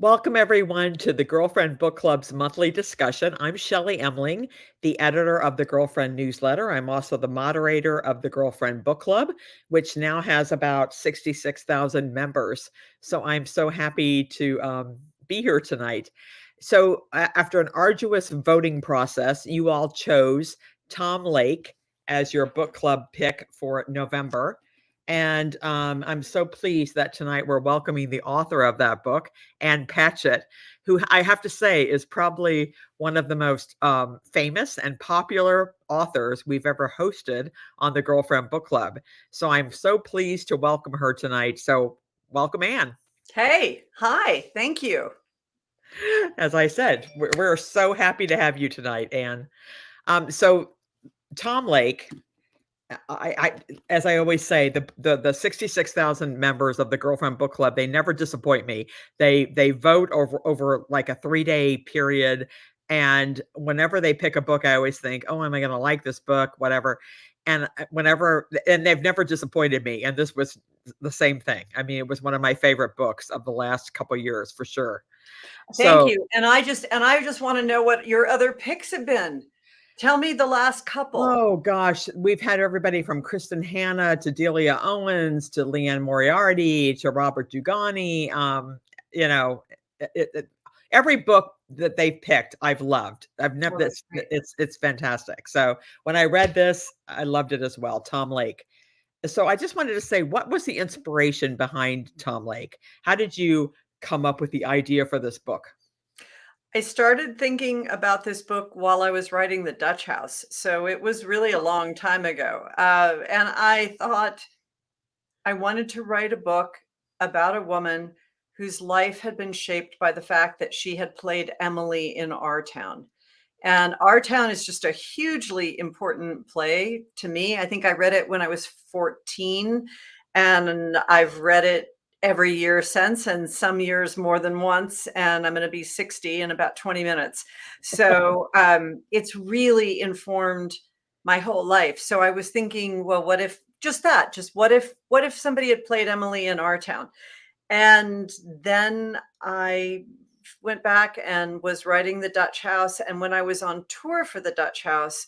Welcome, everyone, to the Girlfriend Book Club's monthly discussion. I'm Shelley Emling, the editor of the Girlfriend newsletter. I'm also the moderator of the Girlfriend Book Club, which now has about 66,000 members. So I'm so happy to be here tonight. So, after an arduous voting process, you all chose Tom Lake as your book club pick for November. And I'm so pleased that tonight we're welcoming the author of that book, Ann Patchett, who I have to say is probably one of the most famous and popular authors we've ever hosted on the Girlfriend Book Club. So I'm so pleased to welcome her tonight. So welcome, Ann. Hey, hi, thank you. As I said, we're so happy to have you tonight, Ann. So Tom Lake, I as I always say, the 66,000 members of the Girlfriend Book Club, they never disappoint me. They vote over like a 3-day period, and whenever they pick a book, I always think, "Oh, am I gonna like this book?" Whatever. And they've never disappointed me, and this was the same thing. I mean, it was one of my favorite books of the last couple years for sure. Thank So, you. And I just want to know what your other picks have been. Tell me the last couple. oh gosh, we've had everybody from Kristen Hanna to Delia Owens to Leanne Moriarty to Robert Dugani. You know, every book that they've picked, I've loved. I've never. Well, that's great. It's fantastic. So when I read this, I loved it as well. Tom Lake. So I just wanted to say, what was the inspiration behind Tom Lake? How did you come up with the idea for this book? I started thinking about this book while I was writing The Dutch House. So it was really a long time ago. And I thought I wanted to write a book about a woman whose life had been shaped by the fact that she had played Emily in Our Town. And Our Town is just a hugely important play to me. I think I read it when I was 14, and I've read it every year since, and some years more than once. And I'm going to be 60 in about 20 minutes. So it's really informed my whole life. So I was thinking, well, what if just that? Just what if somebody had played Emily in Our Town? And then I went back and was writing The Dutch House. And when I was on tour for The Dutch House,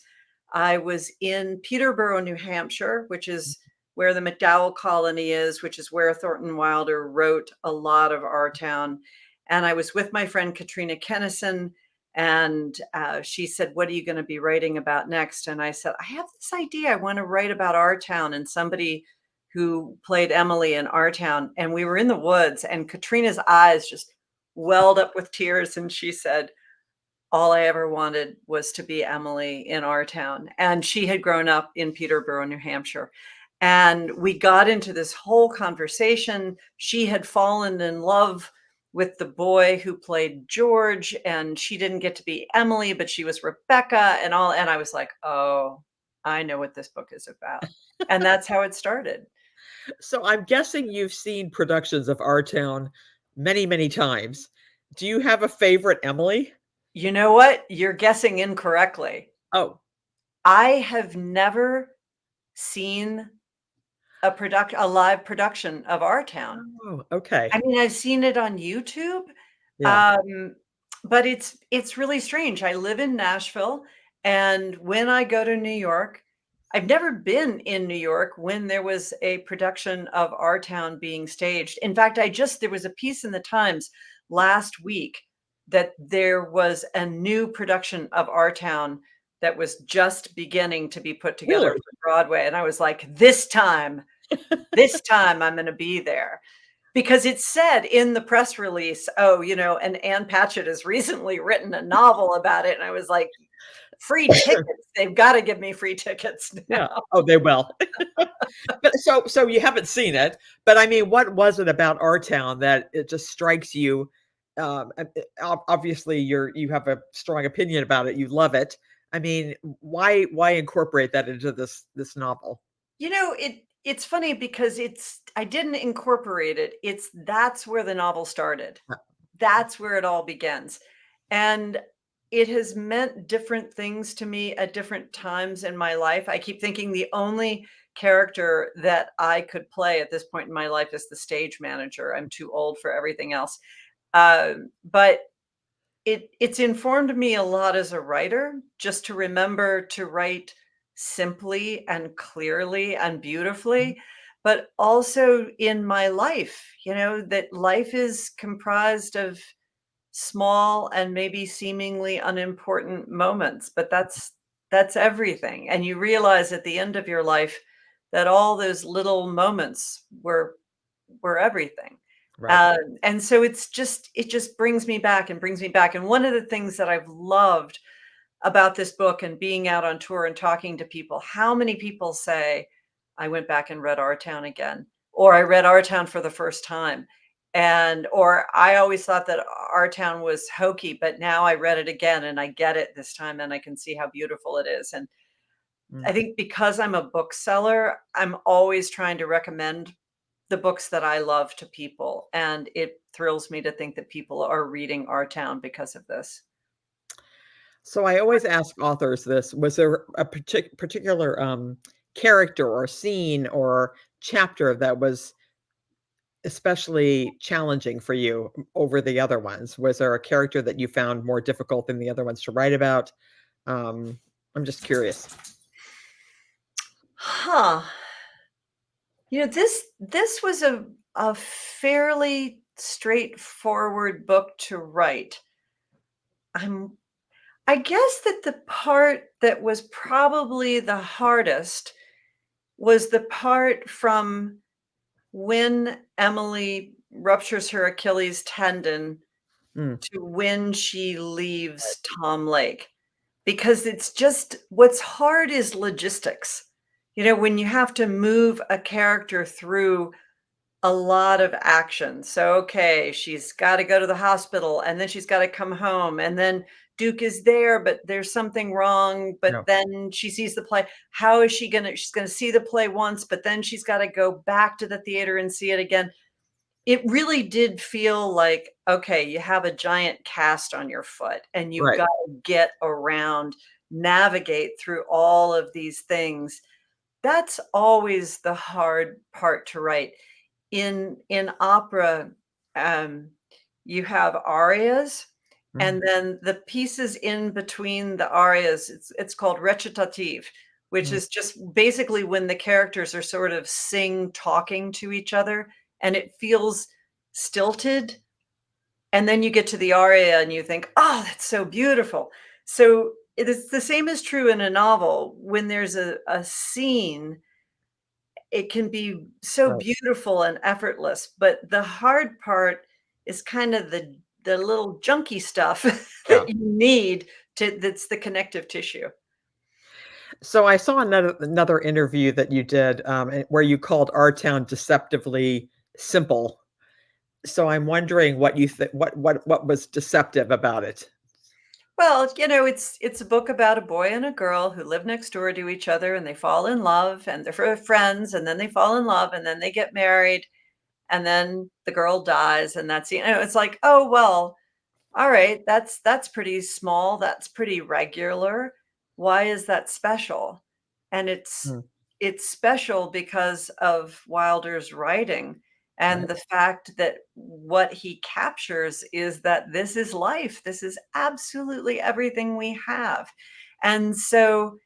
I was in Peterborough, New Hampshire, which is where the McDowell colony is, which is where Thornton Wilder wrote a lot of Our Town. And I was with my friend Katrina Kennison, and she said, "What are you going to be writing about next?" And I said, "I have this idea. I want to write about Our Town and somebody who played Emily in Our Town." And we were in the woods, and Katrina's eyes just welled up with tears. And she said, all I ever wanted was to be Emily in Our Town. And she had grown up in Peterborough, New Hampshire. And we got into this whole conversation. She had fallen in love with the boy who played George, and she didn't get to be Emily, but she was Rebecca and all. And I was like, oh, I know what this book is about. And that's how it started. So I'm guessing you've seen productions of Our Town many, many times. Do you have a favorite Emily? You know what? You're guessing incorrectly. Oh, I have never seen a live production of Our Town. oh, okay. I mean, I've seen it on YouTube, Yeah. um, but it's really strange. I live in Nashville, and when I go to New York, I've never been in New York when there was a production of Our Town being staged. In fact, there was a piece in the Times last week that there was a new production of Our Town that was just beginning to be put together Really? for Broadway, and I was like, this time I'm gonna be there. Because it said in the press release, "Oh, and Ann Patchett has recently written a novel about it," and I was like, "Free tickets, they've gotta give me free tickets Yeah. now." Oh, they will. But so you haven't seen it, but I mean, what was it about Our Town that it just strikes you? Obviously, you have a strong opinion about it. You love it. I mean, why incorporate that into this novel? It's funny because I didn't incorporate it. That's where the novel started. That's where it all begins. And it has meant different things to me at different times in my life. I keep thinking the only character that I could play at this point in my life is the stage manager. I'm too old for everything else. But it's informed me a lot as a writer, just to remember to write simply and clearly and Mhm. beautifully, but also in my life, that life is comprised of small and maybe seemingly unimportant moments, but that's everything. And you realize at the end of your life that all those little moments were everything. Right. And so it just brings me back and brings me back. And one of the things that I've loved about this book and being out on tour and talking to people, how many people say, I went back and read Our Town again, or I read Our Town for the first time. And or I always thought that Our Town was hokey, but now I read it again and I get it this time and I can see how beautiful it is. And Mm. I think because I'm a bookseller, I'm always trying to recommend the books that I love to people. And it thrills me to think that people are reading Our Town because of this. So I always ask authors this, was there a particular, character or scene or chapter that was especially challenging for you over the other ones? Was there a character that you found more difficult than the other ones to write about? Um, I'm just curious. Huh. This was a fairly straightforward book to write. I'm I guess that the part that was probably the hardest was the part from when Emily ruptures her Achilles tendon Mm, to when she leaves Tom Lake, because it's just what's hard is logistics. When you have to move a character through a lot of action. So, okay, she's got to go to the hospital and then she's got to come home and then Duke is there, but there's something wrong. But no, then she sees the play. How is she going to? She's going to see the play once, but then she's got to go back to the theater and see it again. It really did feel like, okay, you have a giant cast on your foot and you've right. got to get around, navigate through all of these things. That's always the hard part to write. In opera, um, you have arias, Mm, and then the pieces in between the arias, it's called recitative, which mm, is just basically when the characters are sort of sing talking to each other, and it feels stilted, and then you get to the aria and you think, "Oh, that's so beautiful." So, it is the same is true in a novel. When there's a scene, it can be so right. beautiful and effortless, but the hard part is kind of the little junky stuff Yeah. that you need to that's the connective tissue. So I saw another interview that you did, where you called Our Town deceptively simple. So I'm wondering what you think, what was deceptive about it? Well, it's a book about a boy and a girl who live next door to each other, and they fall in love, and they're friends, and then they fall in love, and then they get married, and then the girl dies, and it's like, "Oh, well, all right, that's pretty small, that's pretty regular. Why is that special?" And Mm, it's special because of Wilder's writing and right. the fact that what he captures is that this is life. This is absolutely everything we have. And so,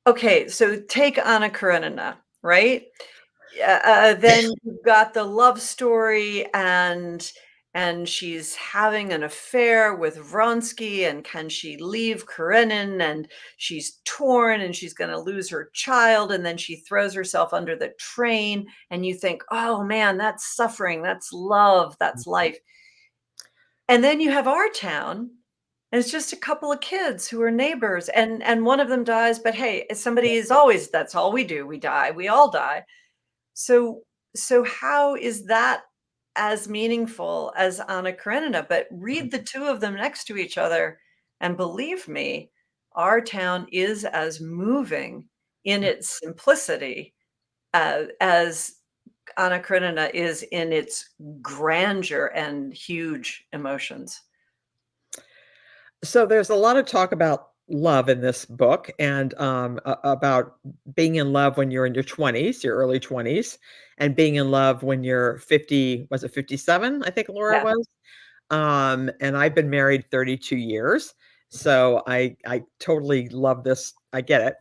okay, so take Anna Karenina, right? Yeah, then you've got the love story and she's having an affair with Vronsky, and can she leave Karenin, and she's torn and she's going to lose her child, and then she throws herself under the train, and you think, "Oh man, that's suffering, that's love, that's life." And then you have Our Town, and it's just a couple of kids who are neighbors, and one of them dies, but hey, somebody is always that's all we do, we die, we all die. So so how is that as meaningful as Anna Karenina? But read the two of them next to each other, and believe me, Our Town is as moving in its simplicity as Anna Karenina is in its grandeur and huge emotions. So there's a lot of talk about love in this book and about being in love when you're in your 20s, your early 20s, and being in love when you're 50, was it 57? I think Laura Yeah. was. And I've been married 32 years. So I totally love this. I get it.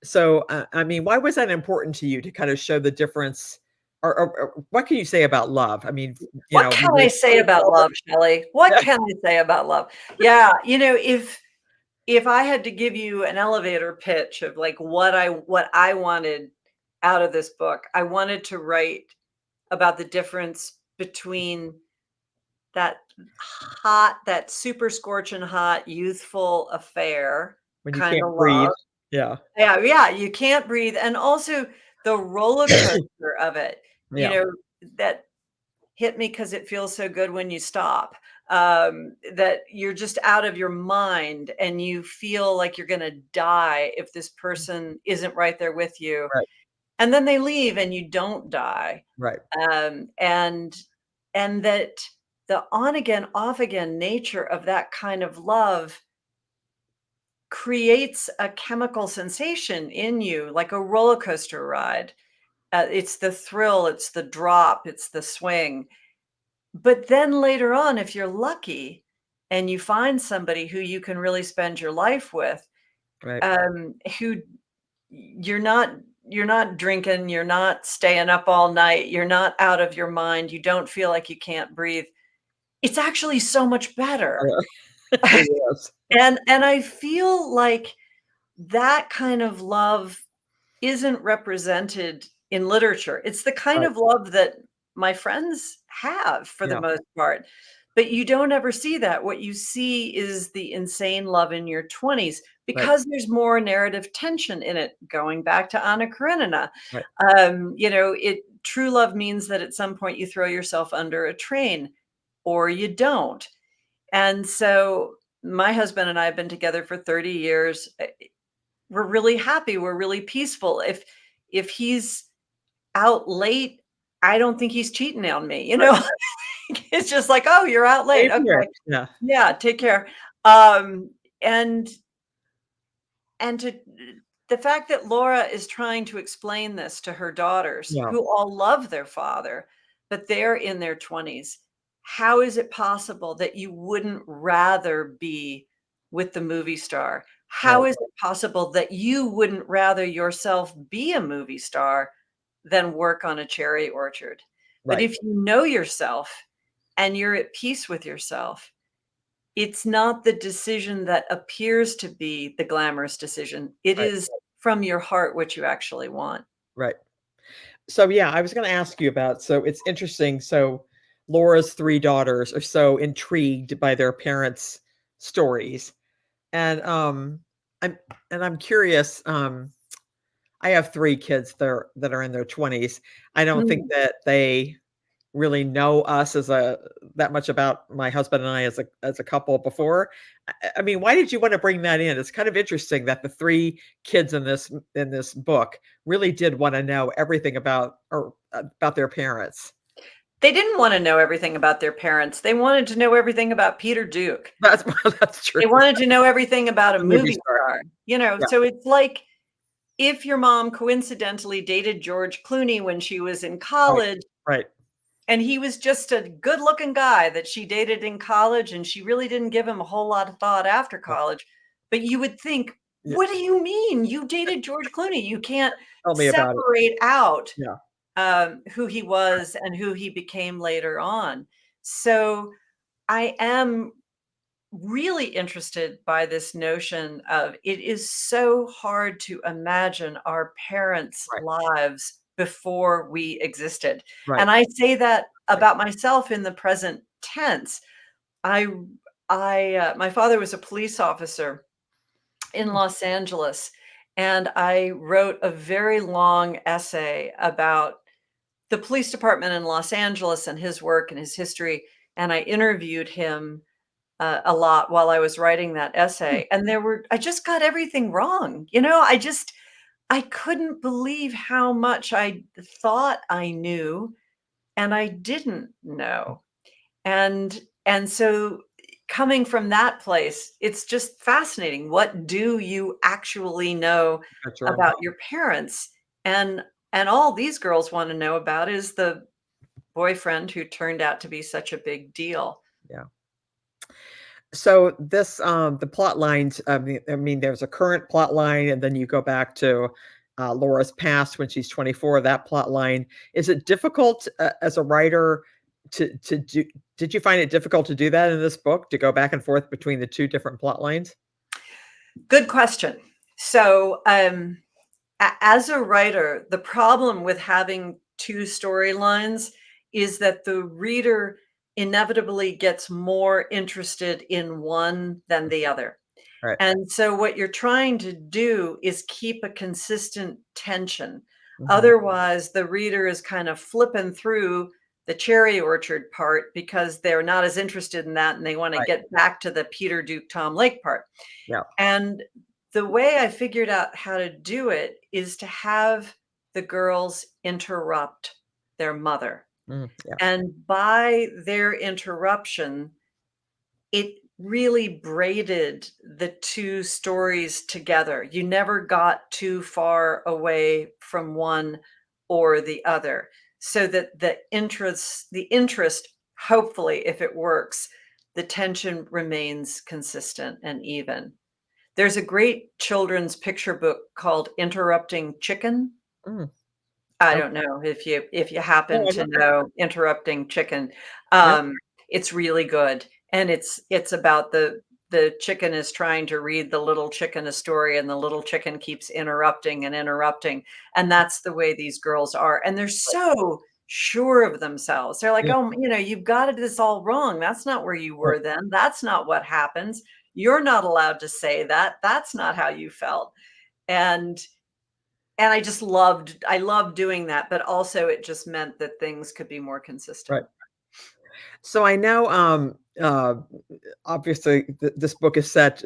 So I mean, why was that important to you to kind of show the difference or what can you say about love? I mean, What can when you're I say 24. about love, Shelley? What Yeah, can I say about love? Yeah, if I had to give you an elevator pitch of like what I wanted out of this book, I wanted to write about the difference between that that super scorching hot, youthful affair when you kind can't of breathe. love. Yeah. Yeah, yeah, you can't breathe, and also the roller coaster of it, you Yeah. know, that hit me because it feels so good when you stop. That you're just out of your mind and you feel like you're gonna die if this person isn't right there with you, Right. and then they leave and you don't die. Right. Um, and and that the on again, off again nature of that kind of love creates a chemical sensation in you, like a roller coaster ride. It's the thrill, it's the drop, it's the swing. But then later on, if you're lucky and you find somebody who you can really spend your life with, Right. who you're not you're not drinking, you're not staying up all night, you're not out of your mind, you don't feel like you can't breathe. It's actually so much better. It is. And I feel like that kind of love isn't represented in literature. It's the kind Right. of love that my friends have for the Yeah. most part, but you don't ever see that. What you see is the insane love in your 20s Right. because there's more narrative tension in it, going back to Anna Karenina. Right. True love means that at some point you throw yourself under a train or you don't. And so my husband and I have been together for 30 years. We're really happy, we're really peaceful. If he's out late, I don't think he's cheating on me, you Right. know? It's just like, "Oh, you're out late, Same here. okay. Yeah. Yeah, take care." Um, and and to the fact that Laura is trying to explain this to her daughters, Yeah. who all love their father, but they're in their 20s. How is it possible that you wouldn't rather be with the movie star? How Right. is it possible that you wouldn't rather yourself be a movie star than work on a cherry orchard? But Right. if you know yourself and you're at peace with yourself, it's not the decision that appears to be the glamorous decision. It Right. is from your heart what you actually want. Right. So, yeah, I was gonna ask you about so it's interesting, so Laura's 3 daughters are so intrigued by their parents' stories, and, I'm I'm curious, I have 3 kids that are in their 20s. I don't think Mm. that they really know us as a that much about my husband and I as a couple before. I mean, why did you wanna bring that in? It's kind of interesting that the 3 kids in this book really did wanna know everything about their parents. They didn't wanna know everything about their parents. They wanted to know everything about Peter Duke. That's that's true. They wanted to know everything about a The movie movie star. star, Yeah, so it's like if your mom coincidentally dated George Clooney when she was in right, college, right. and he was just a good-looking guy that she dated in college, and she really didn't give him a whole lot of thought after Yeah, college. But you would think, yeah. "What do you mean? You dated George Clooney." You can't Tell me about it. separate out, Yeah, who he was and who he became later on. So, I am really interested by this notion of it is so hard to imagine our parents' right, lives before we existed. right, And I say that right. about myself in the present tense. I my father was a police officer in Mm, Los Angeles, and I wrote a very long essay about the police department in Los Angeles and his work and his history, and I interviewed him a lot while I was writing that mm, essay, and I just got everything wrong, I couldn't believe how much I thought I knew and I didn't know, and so coming from that place, it's just fascinating. What do you actually know At your own about home. your parents? And and all these girls want to know about is the boyfriend who turned out to be such a big deal. Yeah. So this, the plot lines, I mean, there's a current plot line, and then you go back to Laura's past when she's 24. That plot line. Is it difficult as a writer to do? Did you find it difficult to do that in this book to go back and forth between the two different plot lines? Good question. So, as a writer, the problem with having two storylines is that the reader inevitably gets more interested in one than the other. Right. And so what you're trying to do is keep a consistent tension. Hmm. Otherwise, the reader is kind of flipping through the cherry orchard part because they're not as interested in that and they want to Right. get back to the Peter Duke Tom Lake part. Yeah. And the way I figured out how to do it is to have the girls interrupt their mother. Yeah. And by their interruption, it really braided the two stories together. You never got too far away from one or the other, so that the interest, hopefully, if it works, the tension remains consistent and even. There's a great children's picture book called Interrupting Chicken. Mm. I Okay. don't know if you No, happen I to don't know. know Interrupting Chicken. Yeah. Um, it's really good, and it's about the chicken is trying to read the little chicken a story, and the little chicken keeps interrupting and interrupting, and that's the way these girls are, and they're so sure of themselves. They're like, Yeah. "Oh, you've got this all wrong. That's not where you Right. were then. That's not what happens. You're not allowed to say that. That's not how you felt." And I loved doing that, but also it just meant that things could be more Right. consistent. So I know, obviously, this book is set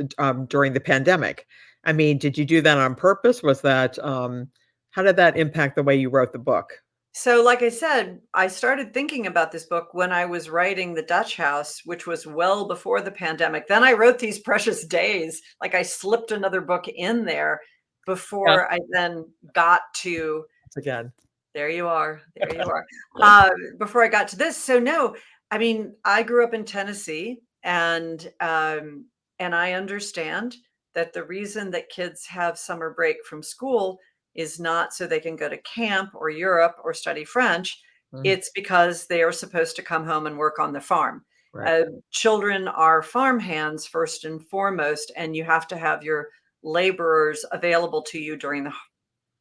during the pandemic. I mean, did you do that on purpose? Was that how did that impact the way you wrote the book? So, like I said, I started thinking about this book when I was writing The Dutch House, which was well before the pandemic. Then I wrote These Precious Days. Like I slipped another book in there Yeah, before I then got to once again. there you are. There you are. Before I got to this, so no, I mean, I grew up in Tennessee, and I understand that the reason that kids have summer break from school is not so they can go to camp or Europe or study French. Mhm. It's because they are supposed to come home and work on the farm. Right. Children are farm hands first and foremost, and you have to have your laborers available to you during the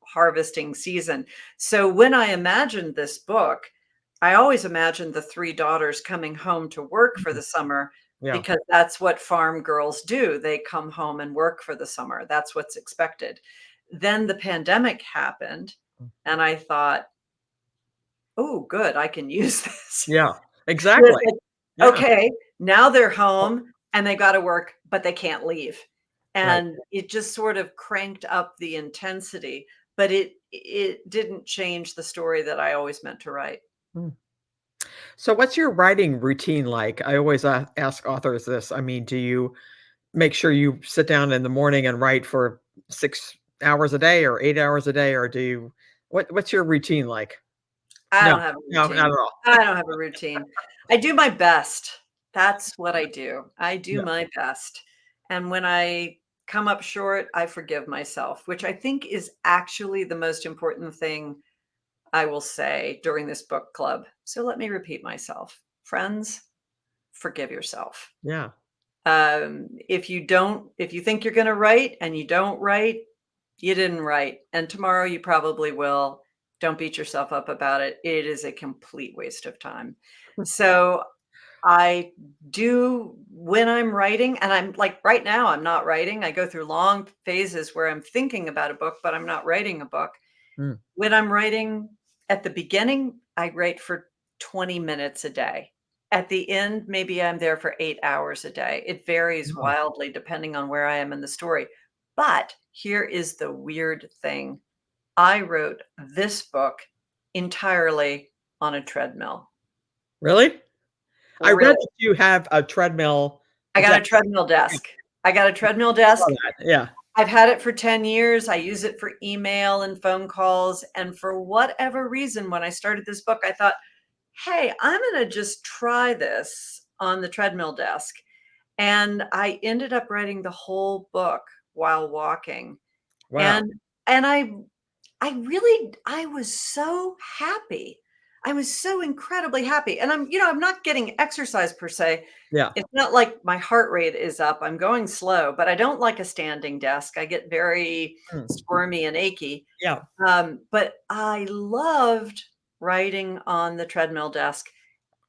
harvesting season. So when I imagined this book, I always imagined the three daughters coming home to work for Mhm. the summer Yeah. because that's what farm girls do. They come home and work for the summer. That's what's expected. Then the pandemic happened, Mm. and I thought, oh, good, I can use this. Yeah. It's Exactly. like, Yeah. okay, now they're home and they gotta work, but they can't leave. Right. And it just sort of cranked up the intensity, but it didn't change the story that I always meant to write. Mm. So what's your writing routine like? I always ask authors this. I mean, do you make sure you sit down in the morning and write for 6 hours a day or 8 hours a day, or do you what's your routine like? I No, don't have a no, not at routine. all. I don't have a routine. I do my best. That's what I do. I do Yeah. my best. And when I come up short, I forgive myself, which I think is actually the most important thing I will say during this book club. So let me repeat myself. Friends, forgive yourself. Yeah. If you think you're going to write and you don't write, you didn't write. And tomorrow you probably will. Don't beat yourself up about it. It is a complete waste of time. So I do when I'm writing, and I'm like right now, I'm not writing. I go through long phases where I'm thinking about a book, but I'm not writing a book. Mm. When I'm writing at the beginning, I write for 20 minutes a day. At the end, maybe I'm there for 8 hours a day. It varies Wow. wildly depending on where I am in the story. But here is the weird thing. I wrote this book entirely on a treadmill. Really? I read Really. that you have a treadmill, I got a Exactly. treadmill Yeah, desk. I got a treadmill I saw desk. that. Yeah. I've had it for 10 years. I use it for email and phone calls, and for whatever reason, when I started this book, I thought, "Hey, I'm gonna just try this on the treadmill desk." And I ended up writing the whole book while walking. Wow. And and I was so happy. I was so incredibly happy. And I'm not getting exercise per se. Yeah. It's not like my heart rate is up. I'm going slow, but I don't like a standing desk. I get very Mm. squirmy and achy. Yeah. But I loved writing on the treadmill desk.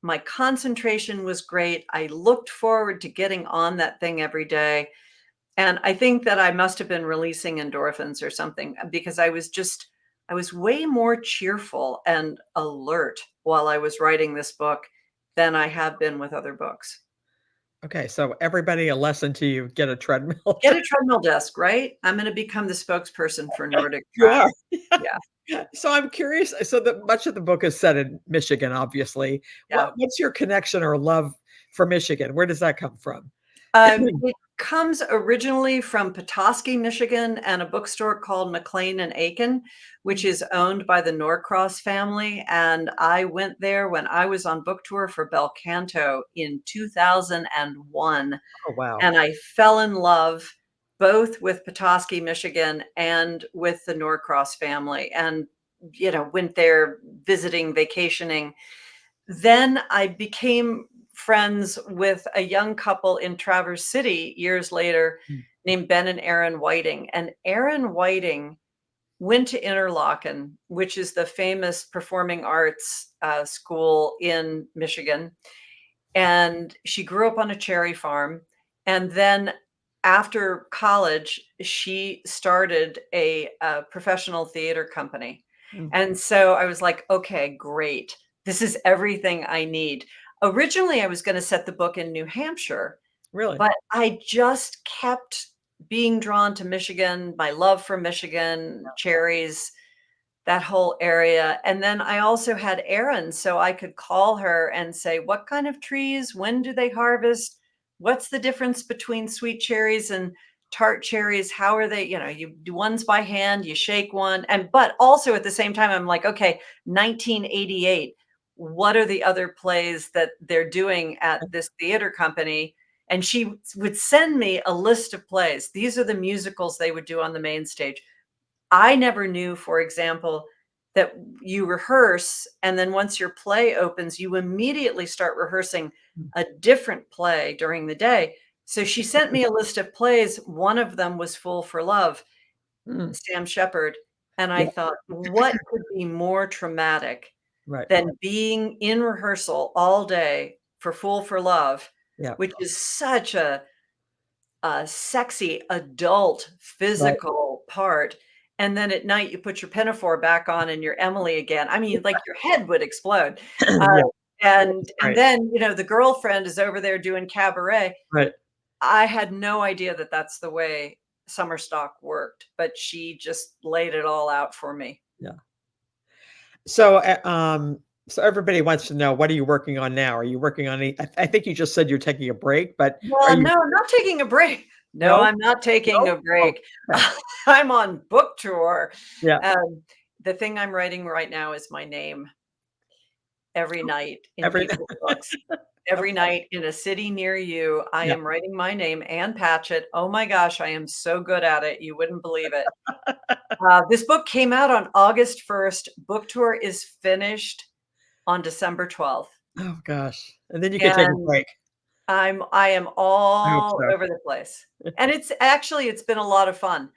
My concentration was great. I looked forward to getting on that thing every day. And I think that I must have been releasing endorphins or something because I was way more cheerful and alert while I was writing this book than I have been with other books. Okay, so everybody, a lesson to you, get a treadmill. Get a treadmill desk, right? I'm gonna become the spokesperson for Nordic You track. are. Yeah, So I'm curious, so the much of the book is set in Michigan, obviously. yeah. What's your connection or love for Michigan? Where does that come from? It comes originally from Petoskey, Michigan, and a bookstore called McLean and Aiken, which Mm. is owned by the Norcross family. And I went there when I was on book tour for Bel Canto in 2001, Oh, wow. and I fell in love both with Petoskey, Michigan, and with the Norcross family. And went there visiting, vacationing. Then I became friends with a young couple in Traverse City years later Mm. named Ben and Erin Whiting. And Erin Whiting went to Interlochen, which is the famous performing arts school in Michigan. And she grew up on a cherry farm. And then after college, she started a professional theater company. Mm. And so I was like, okay, great. This is everything I need. Originally, I was going to set the book in New Hampshire, Really? but I just kept being drawn to Michigan, my love for Michigan, cherries, that whole area. And then I also had errands, so I could call her and say, "What kind of trees? When do they harvest? What's the difference between sweet cherries and tart cherries? How are they?" You do ones by hand, you shake one. And but also at the same time, I'm like, okay, 1988. What are the other plays that they're doing at this theater company? And she would send me a list of plays. These are the musicals they would do on the main stage. I never knew, for example, that you rehearse, and then once your play opens, you immediately start rehearsing Mm. a different play during the day. So she sent me a list of plays. One of them was Fool for Love, Mm. Sam Shepard. And I Yeah, thought, what could be more traumatic right. than being in rehearsal all day for Fool for Love, Yeah, which is such a sexy adult right. physical part, and then at night you put your pinafore back on and you're Emily again. I mean, like, your head would explode. Uh, Yeah, and right, then, the girlfriend is over there doing cabaret. right. I had no idea that that's the way summer stock worked, but she just laid it all out for me. Yeah. So, so everybody wants to know, what are you working on now? Are you working on any I think you just said you're taking a break, but are Well, you no, I'm not taking a break. No, no? I'm not taking No? a Oh, break. okay. I'm on book tour. Yeah. Um, the thing I'm writing right now is my name. Every night in Every people's books. Every okay. night in a city near you, I Yeah. am writing my name, Ann Patchett. Oh my gosh, I am so good at it, you wouldn't believe it. This book came out on August 1st. Book tour is finished on December 12th, Oh gosh. And then you could take a and break. I am I hope all so. over the place. And it's been a lot of fun.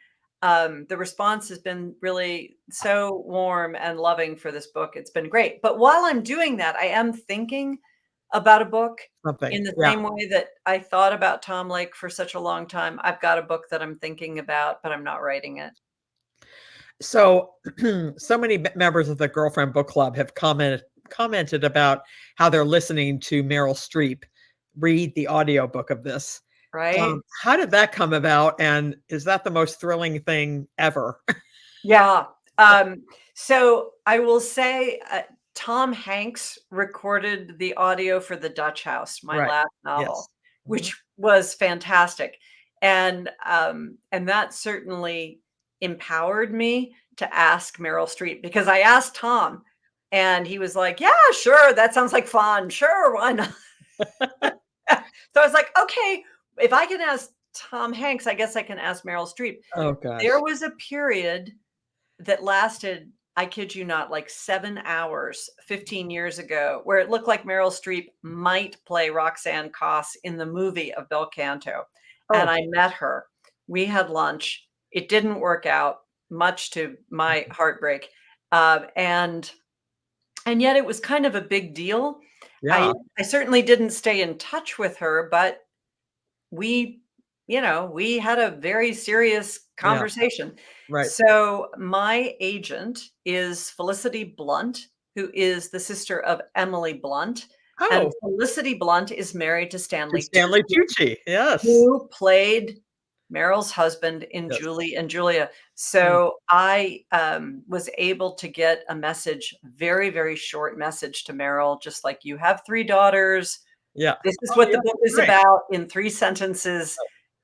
The response has been really so warm and loving for this book. It's been great. But while I'm doing that, I am thinking about a book Something. in the Yeah. same way that I thought about Tom Lake for such a long time. I've got a book that I'm thinking about, but I'm not writing it. So, so many members of the Girlfriend Book Club have commented about how they're listening to Meryl Streep read the audiobook of this. Right? How did that come about, and is that the most thrilling thing ever? Yeah. So I will say, Tom Hanks recorded the audio for The Dutch House, my Right. last novel. Yes. Mhm. which was fantastic. And that certainly empowered me to ask Meryl Streep because I asked Tom and he was like, "Yeah, sure, that sounds like fun. Sure, why not?" So I was like, "Okay, if I can ask Tom Hanks, I guess I can ask Meryl Streep." Oh There gosh. was a period that lasted, I kid you not, like 7 hours 15 years ago, where it looked like Meryl Streep might play Roxanne Koss in the movie of Bel Canto, and Oh. I met her. We had lunch. It didn't work out, much to my heartbreak, and yet it was kind of a big deal. I Yeah. I certainly didn't stay in touch with her, but we we had a very serious Yeah. conversation. Right. So my agent is Felicity Blunt, who is the sister of Emily Blunt, and Oh, Felicity Blunt is married to to Stanley Stanley Tucci, Tucci. Yes. who played Meryl's husband in Yes. Julie and Julia. Mm. So I was able to get a message, very, very short message to Meryl, just like, "You have 3 daughters. Yeah. This is Oh, what yeah, the book that's is right. about in 3 sentences.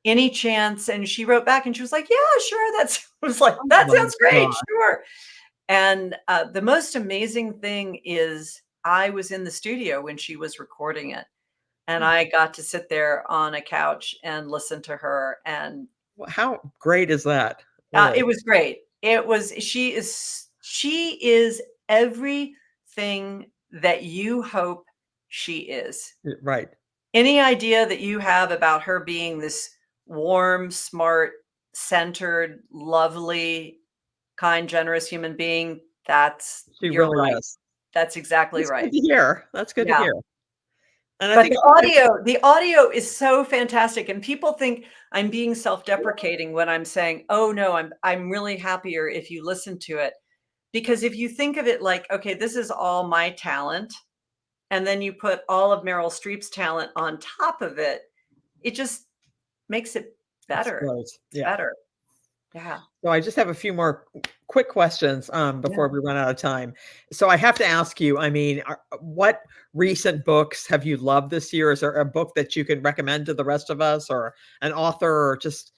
Any chance?" And she wrote back and she was like, "Yeah, sure." That's I was like, Oh "That my sounds great. god. Sure." And the most amazing thing is I was in the studio when she was recording it, and I got to sit there on a couch and listen to her, and How great is that? Really? it was great. It was she is everything that you hope she is. Right. Any idea that you have about her being this warm, smart, centered, lovely, kind, generous human being, that's She you're really right. is. That's exactly That's good right. to hear. That's good to Yeah. hear. And I But think she did. the audio is so fantastic, and people think I'm being self-deprecating when I'm saying, "Oh, no, I'm really happier if you listen to it." Because if you think of it like, "Okay, this is all my talent," and then you put all of Meryl Streep's talent on top of it, it just makes it better. Explodes. It's Yeah. better. Yeah. So I just have a few more quick questions, Yeah. before we run out of time. So I have to ask you, I mean, what recent books have you loved this year? Is there a book that you can recommend to the rest of us, or an author, or just,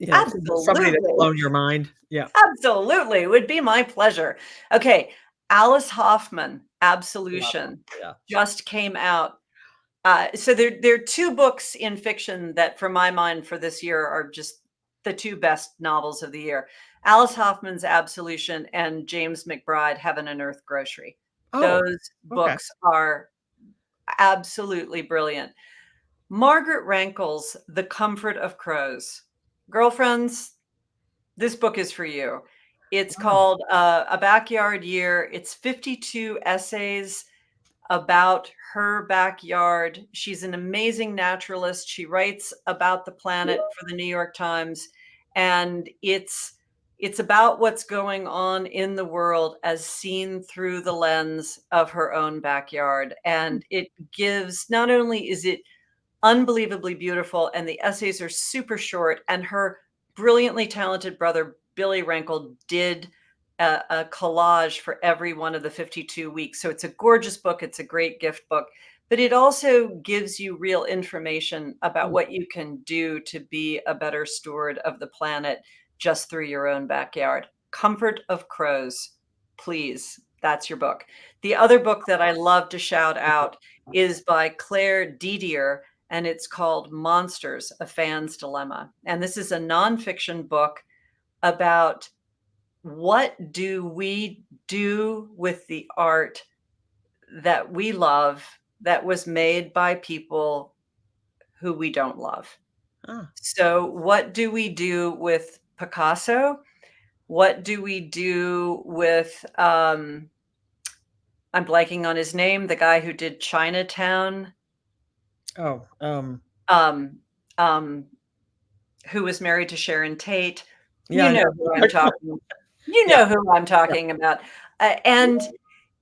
somebody that's Absolutely. blown your mind? Yeah. Absolutely. It would be my pleasure. Okay. Alice Hoffman, Love. Absolution, Yeah. just came out. So there are 2 books in fiction that, for my mind, for this year are just the 2 best novels of the year. Alice Hoffman's Absolution and James McBride, Heaven and Earth Grocery. Oh, Those okay. books are absolutely brilliant. Margaret Rankel's The Comfort of Crows. Girlfriends, this book is for you. It's Wow. called A Backyard Year. It's 52 essays about her backyard. She's an amazing naturalist. She writes about the planet for the New York Times, and it's about what's going on in the world as seen through the lens of her own backyard. And it gives, not only is it unbelievably beautiful, and the essays are super short, and her brilliantly talented brother, Billy Rankel, did a collage for every one of the 52 weeks. So it's a gorgeous book, it's a great gift book, but it also gives you real information about Mm. what you can do to be a better steward of the planet just through your own backyard. Comfort of Crows, please. That's your book. The other book that I love to shout out is by Claire Didier, and it's called Monsters: A Fan's Dilemma. And this is a nonfiction book about what do we do with the art that we love that was made by people who we don't love. Ah, So, what do we do with Picasso? What do we do with, I'm blanking on his name, the guy who did Chinatown, oh, um, um, who was married to Sharon Tate? yeah, You I know know. who I'm talking you Yeah, know who I'm yeah. talking about, and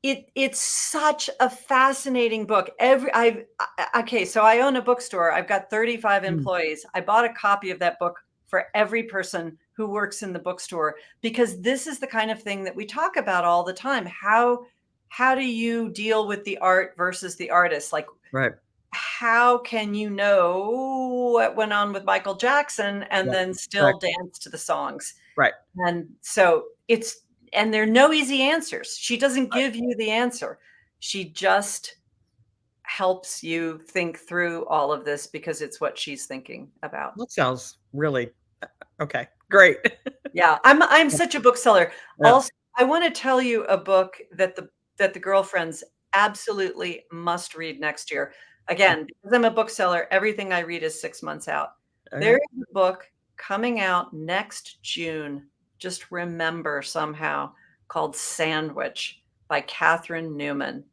it's such a fascinating book. Okay, so I own a bookstore. I've got 35 Mm, employees. I bought a copy of that book for every person who works in the bookstore because this is the kind of thing that we talk about all the time. How do you deal with the art versus the artist? Like, right. how can you know what went on with Michael Jackson and Yep. then still Exactly. dance to the songs? Right. And so and there are no easy answers. She doesn't Right. give you the answer. She just helps you think through all of this because it's what she's thinking about. That sounds really okay. Great. Yeah, I'm such a bookseller. Yeah. Also, I wanna tell you a book that the girlfriends absolutely must read next year. Okay. Again, because I'm a bookseller, everything I read is 6 months out. There Okay. is a book coming out next June, just remember somehow, called Sandwich by Catherine Newman,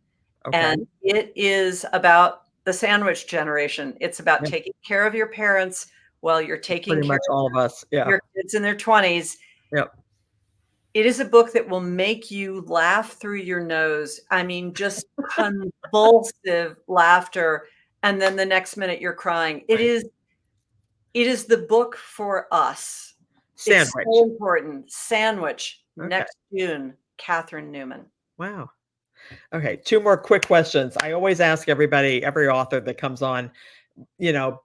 Okay. and it is about the sandwich generation. It's about Yeah. taking care of your parents while you're taking Pretty care much all of us. of Yeah. your kids in their 20s. Yep. It is a book that will make you laugh through your nose. I mean, just convulsive laughter, and then the next minute you're crying. Right. It is the book for us. It's so Sandwich. important. Sandwich, Okay. next June, Catherine Newman. Wow. Okay. Two more quick questions. I always ask everybody, every author that comes on,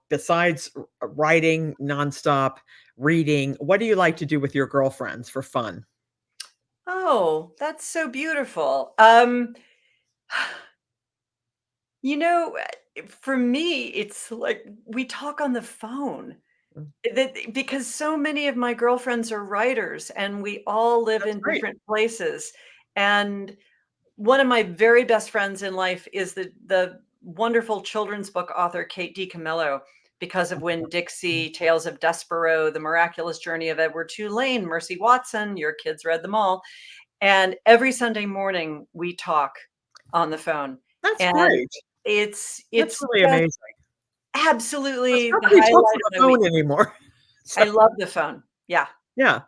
besides writing nonstop, reading, what do you like to do with your girlfriends for fun? Oh, that's so beautiful. You know, for me, it's like we talk on the phone. Mm, Because so many of my girlfriends are writers and we all live that's in great. different places. And one of my very best friends in life is the wonderful children's book author Kate DiCamillo, because of Winn Mm. Dixie, Tales of Despereaux, The Miraculous Journey of Edward Tulane, Mercy Watson, your kids read them all. And every Sunday morning we talk on the phone. That's And great. That's it's really just amazing. 'Cause absolutely the nobody talks highlight on of the my week. phone anymore. So, I love the phone. Yeah. yeah.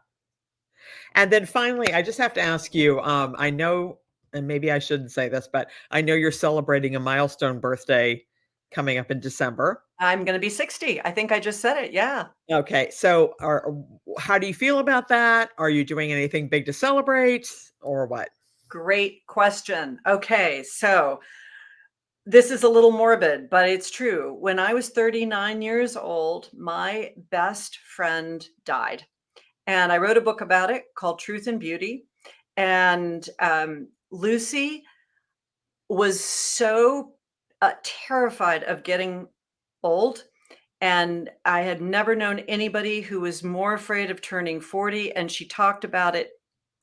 And then finally, I just have to ask you, I know, and maybe I shouldn't say this, but I know you're celebrating a milestone birthday coming up in December. I'm gonna be 60. I think I just said it, yeah. Okay, so how do you feel about that? Are you doing anything big to celebrate or what? Great question. Okay, so this is a little morbid, but it's true. When I was 39 years old, my best friend died, and I wrote a book about it called Truth and Beauty, and, Lucy was so, terrified of getting old. And I had never known anybody who was more afraid of turning 40, and she talked about it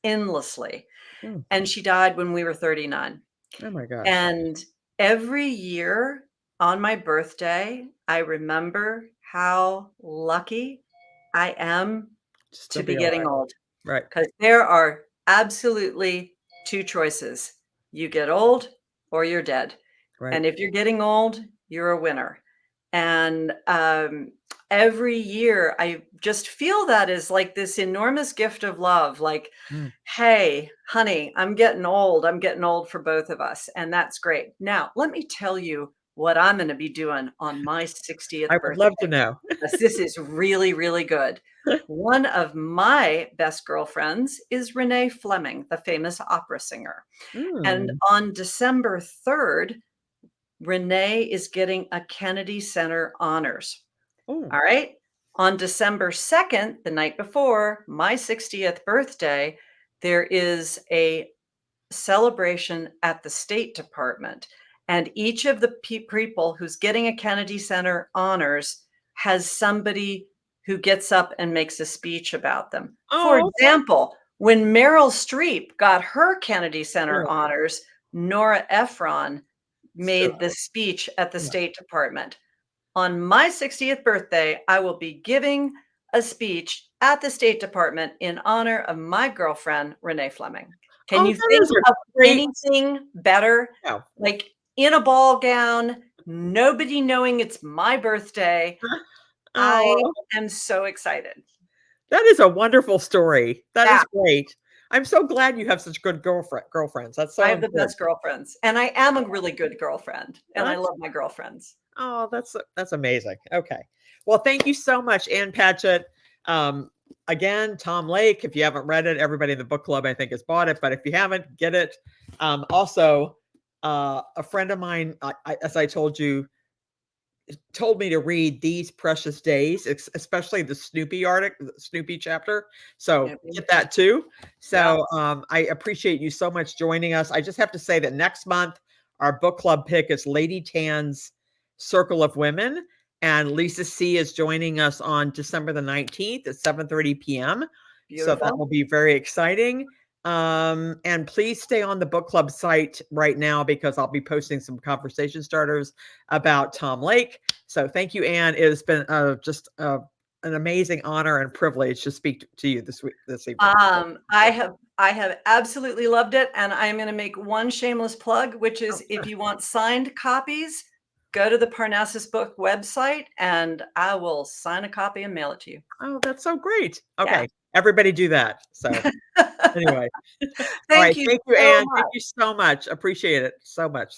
endlessly. Mm, And she died when we were 39. oh my gosh, And every year on my birthday, I remember how lucky I am just to still be be getting alive. old. Right, Because there are absolutely 2 choices. You get old or you're dead. right. And if you're getting old, you're a winner. And, every year, I just feel that as, like, this enormous gift of love, like, Mm. "Hey, honey, I'm getting old for both of us," and that's great. Now, let me tell you what I'm gonna be doing on my I 60th would birthday, love to know. 'cause this is really, really good. One of my best girlfriends is Renee Fleming, the famous opera singer, and Mm. on December 3rd, Renee is getting a Kennedy Center honors. Oh, All right. On December 2nd, the night before my 60th birthday, there is a celebration at the State Department. And each of the people who's getting a Kennedy Center honors has somebody who gets up and makes a speech about them. For oh, example, when Meryl Streep got her Kennedy Center yeah. honors, Nora Ephron So, made the speech at the yeah, State Department. On my 60th birthday, I will be giving a speech at the State Department in honor of my girlfriend, Renee Fleming. Can oh, you that think is a of great. anything better? Yeah. Like in a ball gown, nobody knowing it's my birthday. I Oh, am so excited. that is a wonderful story. That Yeah, is great. I'm so glad you have such good girlfriends. That's I so have the best important. girlfriends, and I am a really good girlfriend, and I That's love my girlfriends. Oh, that's amazing. Okay. Well, thank you so much, Ann Patchett. Um, Again, Tom Lake. If you haven't read it, everybody in the book club, I think, has bought it. But if you haven't, get it. Also, a friend of mine, as I told you, told me to read These Precious Days, especially the Snoopy article, the Snoopy chapter. So Maybe. get that too. Yeah, So I appreciate you so much joining us. I just have to say that next month, our book club pick is Lady Tan's Circle of Women. And Lisa C is joining us on December the 19th at 7:30 p.m. So that beautiful. will be very exciting. And please stay on the book club site right now because I'll be posting some conversation starters about Tom Lake. So thank you, Anne. It has been just an amazing honor and privilege to speak to you this evening. I have absolutely loved it, and I'm gonna make one shameless plug, which Oh, is if sure. you want signed copies, go to the Parnassus Book website, and I will sign a copy and mail it to you. Oh, that's so great. Yeah. Okay, everybody do that. So anyway, all right. Thank you Thank you, so Anne. Thank much. you so much. Appreciate it so much.